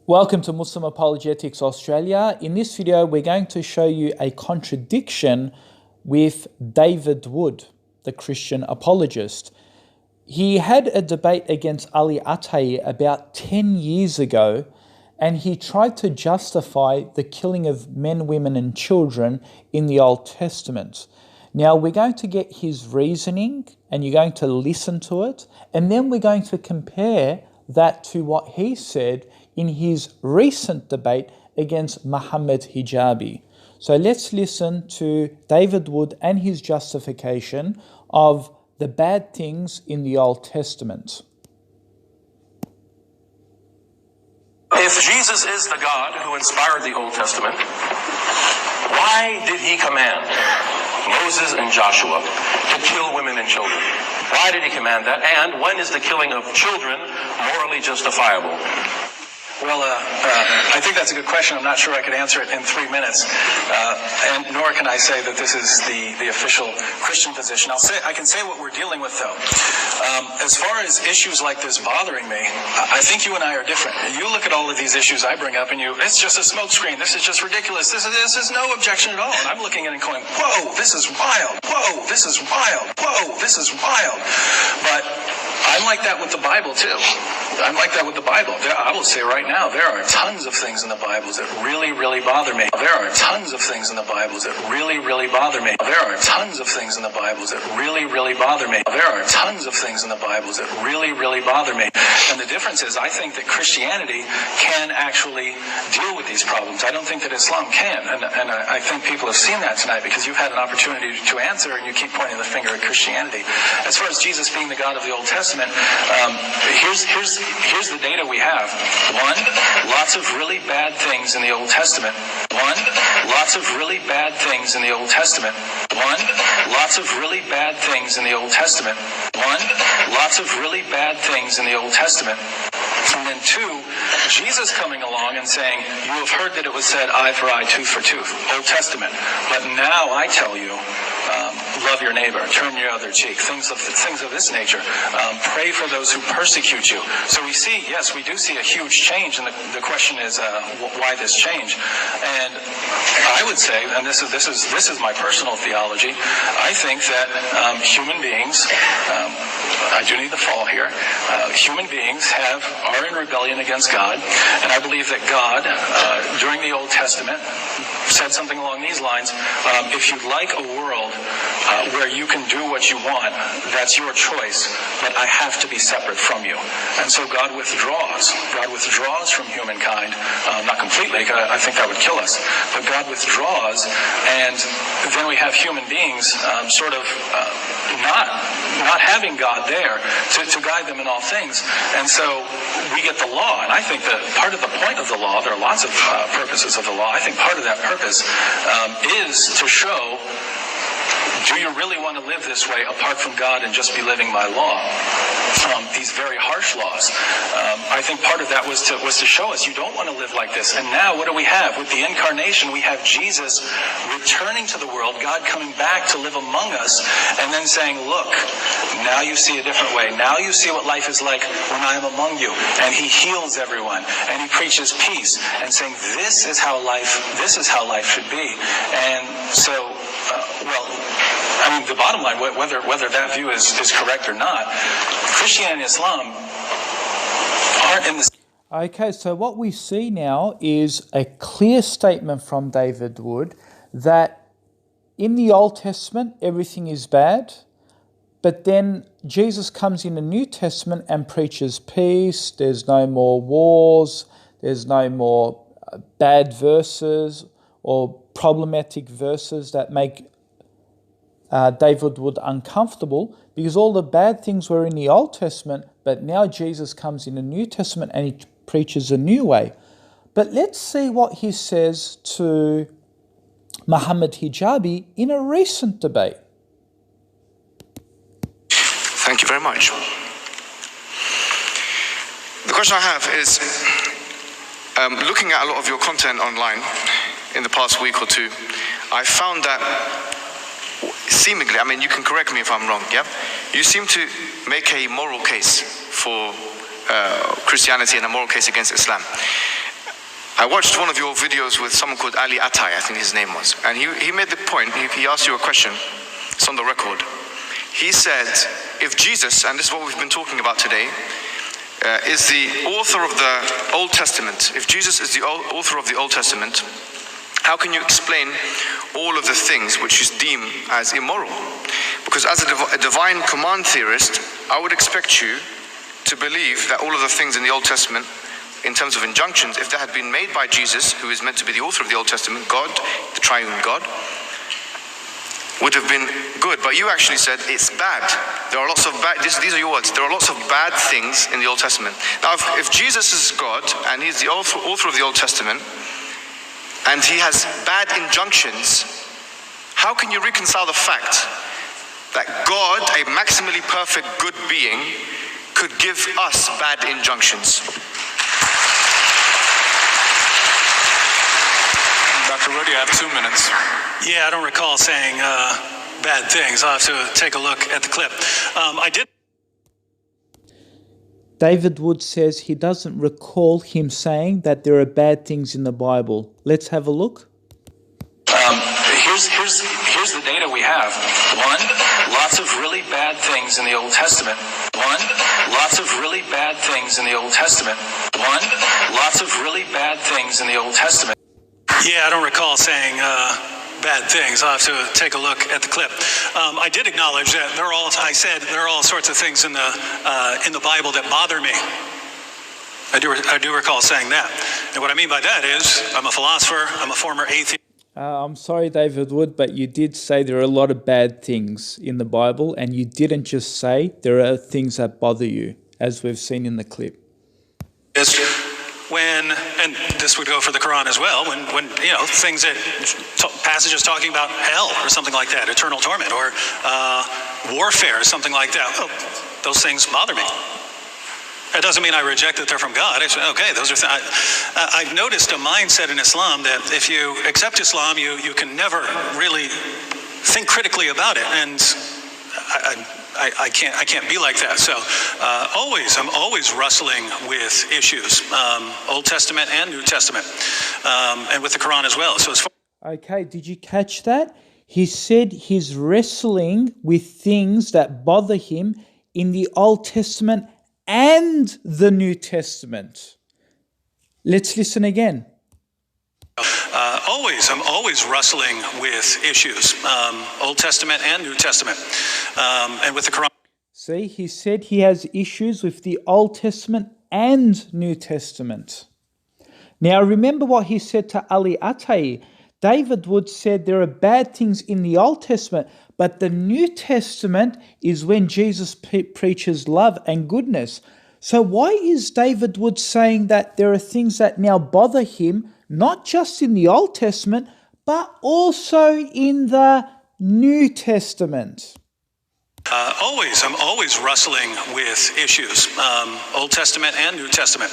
Welcome to Muslim Apologetics Australia. In this video, we're going to show you a contradiction with David Wood, the Christian apologist. He had a debate against Ali Attai about 10 years ago, and he tried to justify the killing of men, women, and children in the Old Testament. Now, we're going to get his reasoning, and you're going to listen to it, and then we're going to compare that to what he said in his recent debate against Muhammad Hijabi. So let's listen to David Wood and his justification of the bad things in the Old Testament. If Jesus is the God who inspired the Old Testament, why did he command Moses and Joshua to kill women and children? Why did he command that? And when is the killing of children morally justifiable? Well, I think that's a good question. I'm not sure I could answer it in 3 minutes, and nor can I say that this is the official Christian position. I can say what we're dealing with, though. As far as issues like this bothering me, I think you and I are different. You look at all of these issues I bring up, and it's just a smokescreen. This is just ridiculous. This is no objection at all. And I'm looking at it and going, whoa, this is wild. Whoa, this is wild. Whoa, this is wild. But I'm like that with the Bible, too. I'm like that with the Bible. I will say right now, there are tons of things in the Bible that really, really bother me. There are tons of things in the Bible that really, really bother me. There are tons of things in the Bible that really, really bother me. There are tons of things in the Bible that really, really bother me. And the difference is, I think that Christianity can actually deal with these problems. I don't think that Islam can. And I think people have seen that tonight because you've had an opportunity to answer and you keep pointing the finger at Christianity. As far as Jesus being the God of the Old Testament, here's the data we have. One, lots of really bad things in the Old Testament. One, lots of really bad things in the Old Testament. One, lots of really bad things in the Old Testament. One, lots of really bad things in the Old Testament. And then two, Jesus coming along and saying, you have heard that it was said, eye for eye, tooth for tooth. Old Testament. But now I tell you, love your neighbor, turn your other cheek, things of this nature. Pray for those who persecute you. So we see, yes, we do see a huge change, and the question is, why this change? And I would say, and this is my personal theology, I think that human beings, I do need the fall here, human beings are in rebellion against God, and I believe that God, during the Old Testament, said something along these lines, if you'd like a world where you can do what you want, that's your choice, but I have to be separate from you. And so God withdraws. God withdraws from humankind, not completely, I think that would kill us, but God withdraws, and then we have human beings not having God there to guide them in all things. And so we get the law, and I think that part of the point of the law, there are lots of purposes of the law, I think part of that purpose is to show, do you really want to live this way apart from God and just be living by law? These very harsh laws. I think part of that was to show us you don't want to live like this. And now what do we have? With the incarnation, we have Jesus returning to the world, God coming back to live among us, and then saying, look, now you see a different way. Now you see what life is like when I am among you. And he heals everyone, and he preaches peace, and saying, this is how life should be. And so, the bottom line, whether that view is correct or not, Christianity and Islam aren't in the... Okay, so what we see now is a clear statement from David Wood that in the Old Testament, everything is bad, but then Jesus comes in the New Testament and preaches peace, there's no more wars, there's no more bad verses or problematic verses that make David Wood uncomfortable, because all the bad things were in the Old Testament, but now Jesus comes in the New Testament and he preaches a new way. But let's see what he says to Muhammad Hijabi in a recent debate. Thank you very much. The question I have is, looking at a lot of your content online in the past week or two, I found that seemingly, you can correct me if I'm wrong, yeah? You seem to make a moral case for Christianity and a moral case against Islam. I watched one of your videos with someone called Ali Attai, I think his name was. And he made the point, he asked you a question, it's on the record. He said, if Jesus, and this is what we've been talking about today, is the author of the Old Testament, if Jesus is the author of the Old Testament, how can you explain all of the things which you deem as immoral? Because as a divine command theorist, I would expect you to believe that all of the things in the Old Testament, in terms of injunctions, if they had been made by Jesus, who is meant to be the author of the Old Testament, God, the triune God, would have been good. But you actually said it's bad. There are lots of bad, these are your words, there are lots of bad things in the Old Testament. Now, if Jesus is God, and he's the author of the Old Testament, and he has bad injunctions, how can you reconcile the fact that God, a maximally perfect good being, could give us bad injunctions? Dr. Wood, you have 2 minutes. Yeah, I don't recall saying bad things. I'll have to take a look at the clip. I did. David Wood says he doesn't recall him saying that there are bad things in the Bible. Let's have a look. Here's the data we have. 1, lots of really bad things in the Old Testament. 1, lots of really bad things in the Old Testament. 1, lots of really bad things in the Old Testament. Yeah, I don't recall saying bad things. I'll have to take a look at the clip. I did acknowledge that there are all sorts of things in the Bible that bother me. I do recall saying that. And what I mean by that is, I'm a philosopher, I'm a former atheist. I'm sorry, David Wood, but you did say there are a lot of bad things in the Bible, and you didn't just say there are things that bother you, as we've seen in the clip. And this would go for the Quran as well, when you know, things that, passages talking about hell or something like that, eternal torment, or warfare or something like that, well, those things bother me. That doesn't mean I reject that they're from God. Okay, those are I've noticed a mindset in Islam that if you accept Islam, you can never really think critically about it, and I can't be like that. So I'm always wrestling with issues, Old Testament and New Testament, and with the Quran as well. So okay, did you catch that? He said he's wrestling with things that bother him in the Old Testament and the New Testament. Let's listen again. I'm always wrestling with issues, Old Testament and New Testament, and with the Quran. See, he said he has issues with the Old Testament and New Testament. Now, remember what he said to Ali Attai. David Wood said there are bad things in the Old Testament, but the New Testament is when Jesus preaches love and goodness. So why is David Wood saying that there are things that now bother him, not just in the Old Testament, but also in the New Testament? I'm always wrestling with issues, Old Testament and New Testament,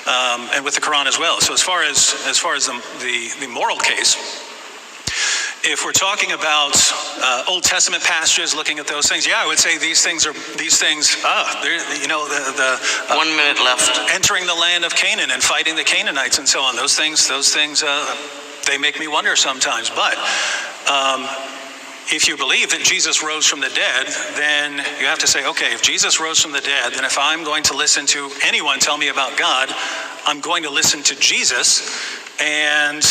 and with the Quran as well. So as far as the moral case, if we're talking about Old Testament passages, looking at those things, yeah, I would say these things. The 1 minute left. Entering the land of Canaan and fighting the Canaanites and so on. Those things, they make me wonder sometimes. But if you believe that Jesus rose from the dead, then you have to say, okay, if Jesus rose from the dead, then if I'm going to listen to anyone tell me about God, I'm going to listen to Jesus. And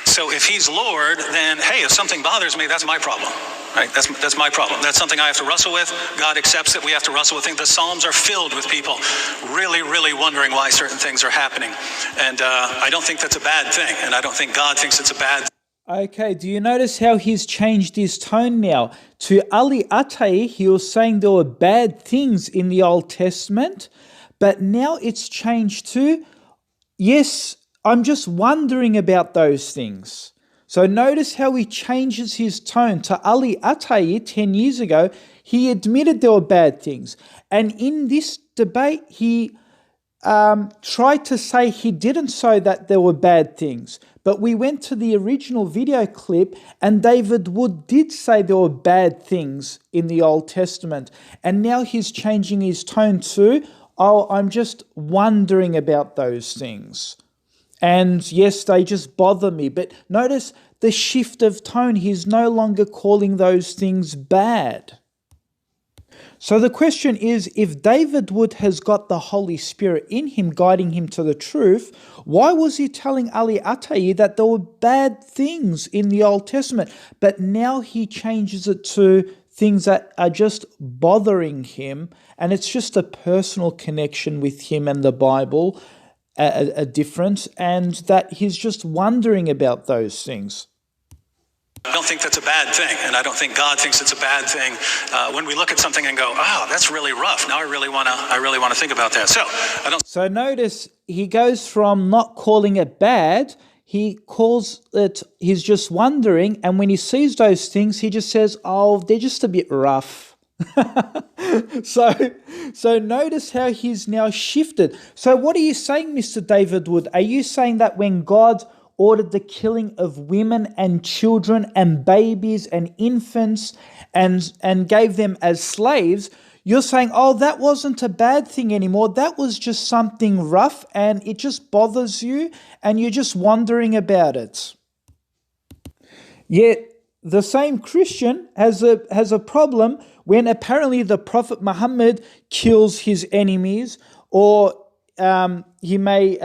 so if he's Lord, then hey, if something bothers me, that's my problem. Right? That's my problem. That's something I have to wrestle with. God accepts it. We have to wrestle with things. The Psalms are filled with people really, really wondering why certain things are happening. And I don't think that's a bad thing. And I don't think God thinks it's a bad thing. Okay, do you notice how he's changed his tone now? To Ali Attai, he was saying there were bad things in the Old Testament, but now it's changed to, yes, I'm just wondering about those things. So notice how he changes his tone. To Ali Attai 10 years ago, he admitted there were bad things. And in this debate, he tried to say he didn't say that there were bad things. But we went to the original video clip and David Wood did say there were bad things in the Old Testament. And now he's changing his tone to, oh, I'm just wondering about those things. And yes, they just bother me. But notice the shift of tone. He's no longer calling those things bad. So the question is, if David Wood has got the Holy Spirit in him, guiding him to the truth, why was he telling Ali Atayi that there were bad things in the Old Testament? But now he changes it to things that are just bothering him, and it's just a personal connection with him and the Bible, a difference, and that he's just wondering about those things. I don't think that's a bad thing, and I don't think God thinks it's a bad thing when we look at something and go, "Oh, that's really rough. Now I really want to think about that." So notice he goes from not calling it bad, he calls it, he's just wondering, and when he sees those things, he just says, "Oh, they're just a bit rough." So notice how he's now shifted. So what are you saying, Mr. David Wood? Are you saying that when God ordered the killing of women and children and babies and infants and gave them as slaves, you're saying, oh, that wasn't a bad thing anymore. That was just something rough and it just bothers you and you're just wondering about it. Yet the same Christian has a problem when apparently the Prophet Muhammad kills his enemies, or he may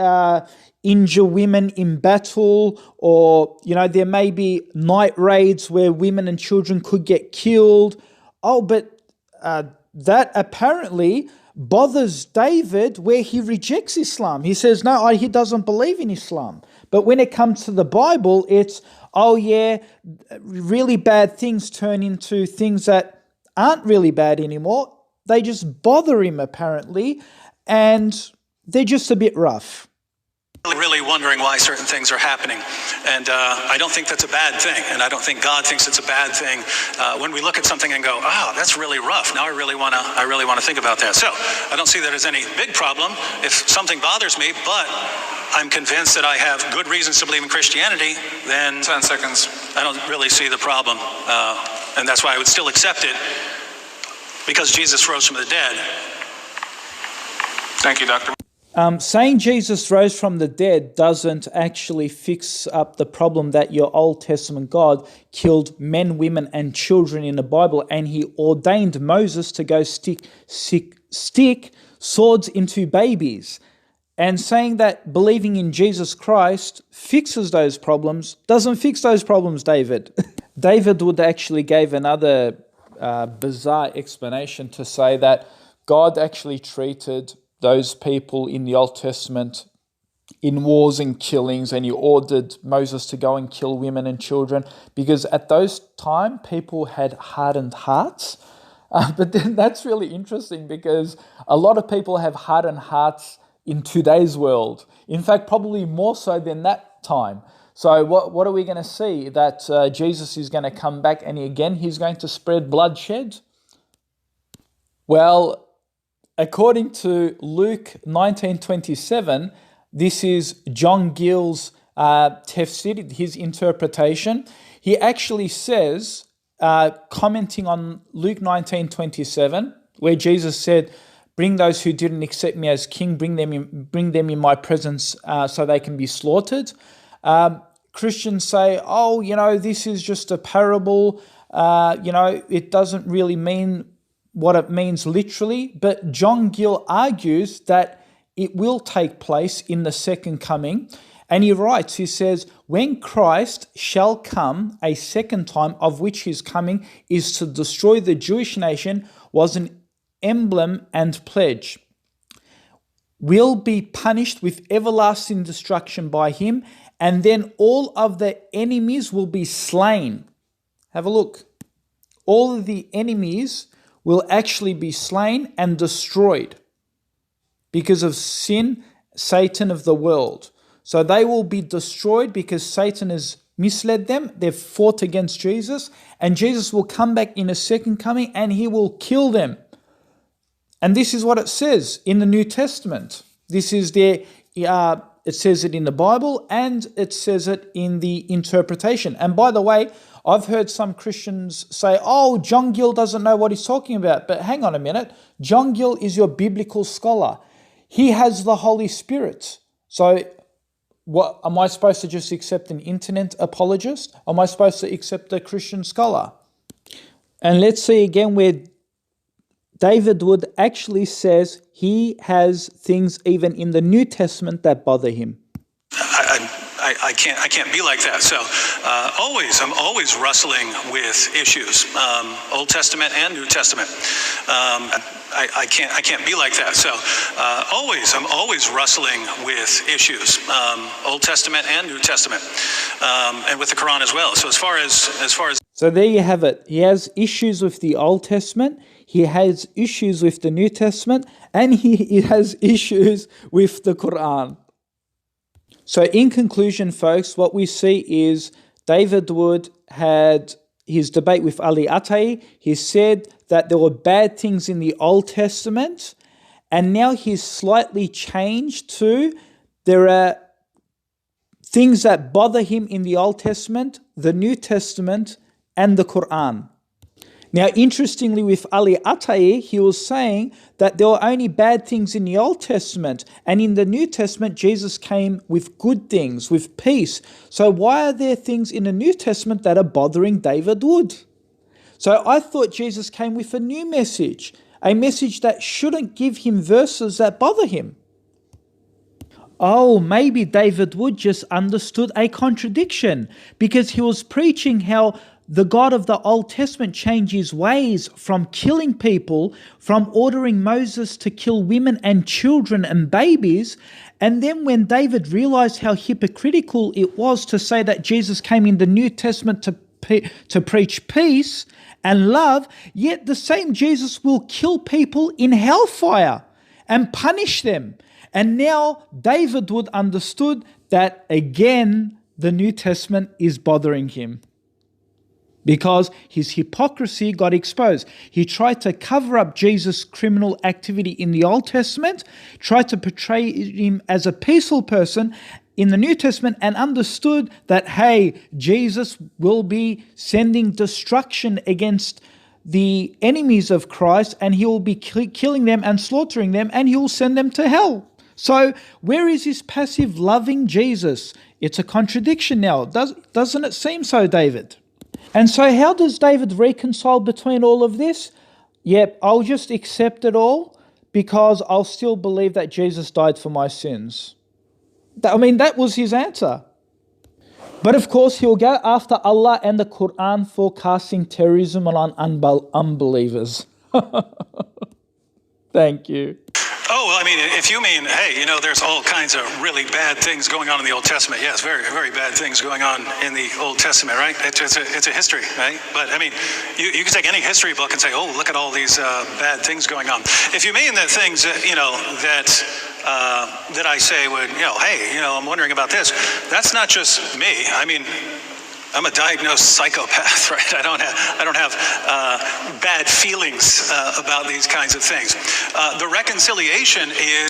injure women in battle, or there may be night raids where women and children could get killed. Oh, but that apparently bothers David, where he rejects Islam. He says no, he doesn't believe in Islam. But when it comes to the Bible, it's, oh yeah, really bad things turn into things that aren't really bad anymore. They just bother him apparently, and they're just a bit rough. Really wondering why certain things are happening, and I don't think that's a bad thing, and I don't think God thinks it's a bad thing when we look at something and go, "Oh, that's really rough. Now I really want to think about that." So I don't see that as any big problem if something bothers me, but I'm convinced that I have good reasons to believe in Christianity. Then 10 seconds. I don't really see the problem, and that's why I would still accept it, because Jesus rose from the dead. Thank you, Doctor. Saying Jesus rose from the dead doesn't actually fix up the problem that your Old Testament God killed men, women, and children in the Bible, and he ordained Moses to go stick swords into babies. And saying that believing in Jesus Christ fixes those problems doesn't fix those problems, David. David Wood actually gave another bizarre explanation to say that God actually treated those people in the Old Testament in wars and killings, and he ordered Moses to go and kill women and children because at those time people had hardened hearts. But then that's really interesting because a lot of people have hardened hearts in today's world. In fact, probably more so than that time. So what are we going to see? That Jesus is going to come back and he's going to spread bloodshed? Well, according to Luke 19:27, this is John Gills' tafsir, his interpretation. He actually says, commenting on Luke 19:27, where Jesus said, "Bring those who didn't accept me as king, bring them in my presence so they can be slaughtered." Christians say, "Oh, this is just a parable. It doesn't really mean what it means literally." But John Gill argues that it will take place in the second coming. And he writes, he says, "When Christ shall come a second time, of which his coming is to destroy the Jewish nation, was an emblem and pledge, will be punished with everlasting destruction by him, and then all of the enemies will be slain." Have a look. All of the enemies will actually be slain and destroyed because of sin, Satan of the world. So they will be destroyed because Satan has misled them. They've fought against Jesus, and Jesus will come back in a second coming and he will kill them. And this is what it says in the New Testament. This is it says it in the Bible and it says it in the interpretation. And by the way, I've heard some Christians say, "Oh, John Gill doesn't know what he's talking about." But hang on a minute. John Gill is your biblical scholar. He has the Holy Spirit. So What am I supposed to just accept an internet apologist? Am I supposed to accept a Christian scholar? And let's see again where David Wood actually says he has things even in the New Testament that bother him. I can't be like that. So I'm always wrestling with issues, Old Testament and New Testament. I can't be like that. So I'm always wrestling with issues, Old Testament and New Testament, and with the Quran as well. So as far as So there you have it. He has issues with the Old Testament, he has issues with the New Testament, and he has issues with the Quran. So in conclusion, folks, what we see is David Wood had his debate with Ali Attai. He said that there were bad things in the Old Testament, and now he's slightly changed to there are things that bother him in the Old Testament, the New Testament, and the Quran. Now, interestingly, with Ali Attai, he was saying that there were only bad things in the Old Testament, and in the New Testament, Jesus came with good things, with peace. So why are there things in the New Testament that are bothering David Wood? So I thought Jesus came with a new message, a message that shouldn't give him verses that bother him. Oh, maybe David Wood just understood a contradiction, because he was preaching how the God of the Old Testament changed his ways from killing people, from ordering Moses to kill women and children and babies. And then when David realized how hypocritical it was to say that Jesus came in the New Testament to preach peace and love, yet the same Jesus will kill people in hellfire and punish them. And now David Wood understood that again, the New Testament is bothering him, because his hypocrisy got exposed. He tried to cover up Jesus' criminal activity in the Old Testament, tried to portray him as a peaceful person in the New Testament, and understood that, hey, Jesus will be sending destruction against the enemies of Christ, and he will be killing them and slaughtering them, and he will send them to hell. So where is this passive loving Jesus? It's a contradiction now. Doesn't it seem so, David? And so how does David reconcile between all of this? Yep, I'll just accept it all because I'll still believe that Jesus died for my sins. That was his answer. But of course, he'll go after Allah and the Quran for casting terrorism on unbelievers. Thank you. Oh, well, if you mean, hey, there's all kinds of really bad things going on in the Old Testament. Yes, very, very bad things going on in the Old Testament, right? It's a history, right? But you can take any history book and say, oh, look at all these bad things going on. If you mean that things, that I say would, hey, I'm wondering about this. That's not just me. I'm a diagnosed psychopath, right? I don't have bad feelings about these kinds of things. The reconciliation is...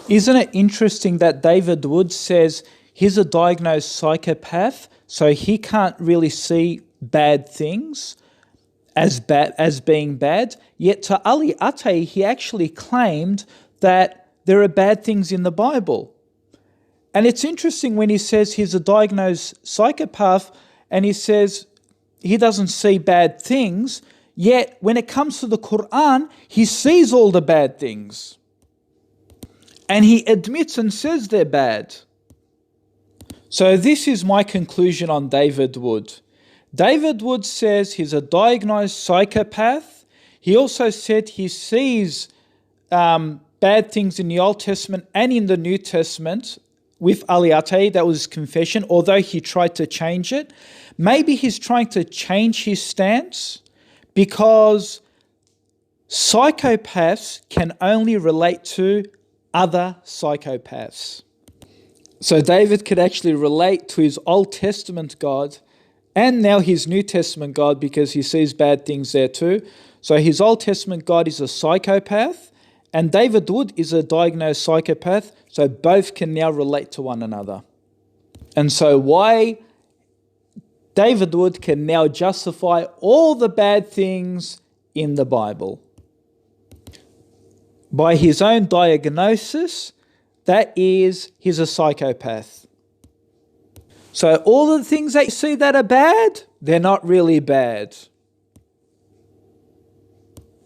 Isn't it interesting that David Wood says he's a diagnosed psychopath, so he can't really see bad things as being bad, yet to Ali Attai, he actually claimed that there are bad things in the Bible. And it's interesting when he says he's a diagnosed psychopath, and he says he doesn't see bad things, yet when it comes to the Quran, he sees all the bad things. And he admits and says they're bad. So this is my conclusion on David Wood. David Wood says he's a diagnosed psychopath. He also said he sees bad things in the Old Testament and in the New Testament. With Ali Attai, that was his confession, although he tried to change it. Maybe he's trying to change his stance because psychopaths can only relate to other psychopaths. So David could actually relate to his Old Testament God and now his New Testament God because he sees bad things there too. So his Old Testament God is a psychopath, and David Wood is a diagnosed psychopath, so both can now relate to one another. And so why David Wood can now justify all the bad things in the Bible. By his own diagnosis, that is, he's a psychopath. So all the things that you see that are bad, they're not really bad.